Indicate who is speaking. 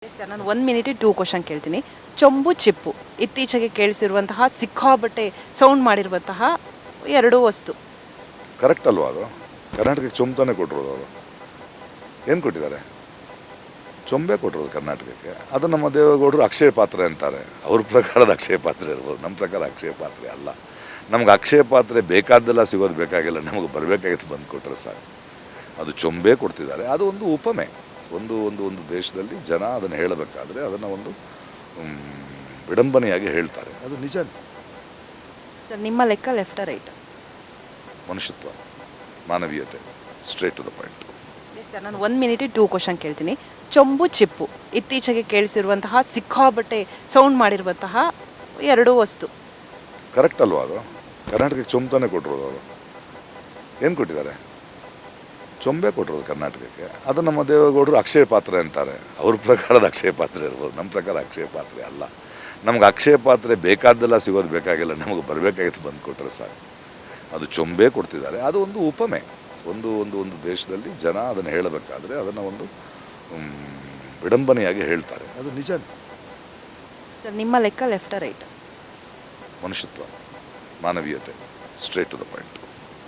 Speaker 1: Sir ನಾನು 1 minute 2 question ಕೇಳ್ತೀನಿ. ಚೊಂಬು ಚಿಪ್ಪು ಇತ್ತೀಚೆಗೆ ಕೇಳಿಸಿರುವಂತಹ ಸಿಕ್ಕಾಬಟ್ಟೆ ಸೌಂಡ್ ಮಾಡಿರುವಂತಹ ಎರಡು ವಸ್ತು.
Speaker 2: ಕರೆಕ್ಟ್ ಅಲ್ವಾ ಅದು? ಕರ್ನಾಟಕಕ್ಕೆ ಚೊಂಬು ಕೊಟ್ಟಿರೋದು ಅವರು. ಏನು ಕೊಟ್ಟಿದ್ದಾರೆ? ಚೊಂಬೆ ಕೊಟ್ಟಿರೋದು ಕರ್ನಾಟಕಕ್ಕೆ. ಅದು ನಮ್ಮ ದೇವೇಗೌಡರು ಅಕ್ಷಯ ಪಾತ್ರೆ ಅಂತಾರೆ. ಅವ್ರ ಪ್ರಕಾರದ ಅಕ್ಷಯ ಪಾತ್ರೆ ಇರ್ಬೋದು, ನಮ್ಮ ಪ್ರಕಾರ ಅಕ್ಷಯ ಪಾತ್ರೆ ಅಲ್ಲ. ನಮ್ಗೆ ಅಕ್ಷಯ ಪಾತ್ರೆ ಬೇಕಾದ್ದೆಲ್ಲ ಸಿಗೋದು ಬೇಕಾಗಿಲ್ಲ, ನಮಗೆ ಬರಬೇಕಾಗಿತ್ತು ಬಂದು ಕೊಟ್ಟರೆ ಸಾಕು. ಅದು ಚೊಂಬೆ ಕೊಡ್ತಿದ್ದಾರೆ. ಅದು ಒಂದು ಉಪಮೆ. ಒಂದು ಒಂದು ಒಂದು ದೇಶದಲ್ಲಿ ಜನ ಅದನ್ನು ಹೇಳಬೇಕಾದ್ರೆ ಅದನ್ನು ಒಂದು ವಿಡಂಬನೆಯಾಗಿ ಹೇಳ್ತಾರೆ. ಅದು ನಿಜ.
Speaker 1: ಸರ್ ನಿಮ್ಮ ಲೆಕ್ಕ ಲೆಫ್ಟ್ ರೈಟ್?
Speaker 2: ಮನುಷ್ಯತ್ವ, ಮಾನವೀಯತೆ, straight to the point.
Speaker 1: Sir ನಾನು 1 ಮಿನಿಟ್ 2 ಕ್ವಶನ್ ಕೇಳ್ತೀನಿ. ಚೊಂಬು ಚಿಪ್ಪು ಇತ್ತೀಚೆಗೆ ಕೇಳಿಸಿರುವಂತಹ ಸಿಕ್ಕಾಬಟ್ಟೆ ಸೌಂಡ್ ಮಾಡಿರುವಂತಹ ಎರಡು ವಸ್ತು.
Speaker 2: ಕರೆಕ್ಟ್ ಅಲ್ವಾ ಅದು? ಕರ್ನಾಟಕಕ್ಕೆ ಚೊಂಬು ಕೊಟ್ಟಿರೋದು ಅವರು. ಏನು ಕೊಟ್ಟಿದ್ದಾರೆ? ಚೊಂಬೆ ಕೊಟ್ಟಿರೋದು ಕರ್ನಾಟಕಕ್ಕೆ. ಅದು ನಮ್ಮ ದೇವೇಗೌಡರು ಅಕ್ಷಯ ಪಾತ್ರೆ ಅಂತಾರೆ. ಅವ್ರ ಪ್ರಕಾರದ ಅಕ್ಷಯ ಪಾತ್ರೆ ಇರ್ಬೋದು, ನಮ್ಮ ಪ್ರಕಾರ ಅಕ್ಷಯ ಪಾತ್ರೆ ಅಲ್ಲ. ನಮ್ಗೆ ಅಕ್ಷಯ ಪಾತ್ರೆ ಬೇಕಾದ್ದೆಲ್ಲ ಸಿಗೋದು ಬೇಕಾಗಿಲ್ಲ, ನಮಗೆ ಬರಬೇಕಾಗಿತ್ತು ಬಂದು ಕೊಟ್ಟರೆ ಸಾಕು. ಅದು ಚೊಂಬೆ ಕೊಡ್ತಿದ್ದಾರೆ. ಅದು ಒಂದು ಉಪಮೆ. ಒಂದು ಒಂದು ಒಂದು ದೇಶದಲ್ಲಿ ಜನ ಅದನ್ನು ಹೇಳಬೇಕಾದ್ರೆ ಅದನ್ನು ಒಂದು ವಿಡಂಬನೆಯಾಗಿ ಹೇಳ್ತಾರೆ. ಅದು ನಿಜ.
Speaker 1: ಸರ್ ನಿಮ್ಮ ಲೆಕ್ಕ ಲೆಫ್ಟ್ ರೈಟ್?
Speaker 2: ಮನುಷ್ಯತ್ವ, ಮಾನವೀಯತೆ, ಸ್ಟ್ರೇಟ್ ಟು ದ ಪಾಯಿಂಟ್.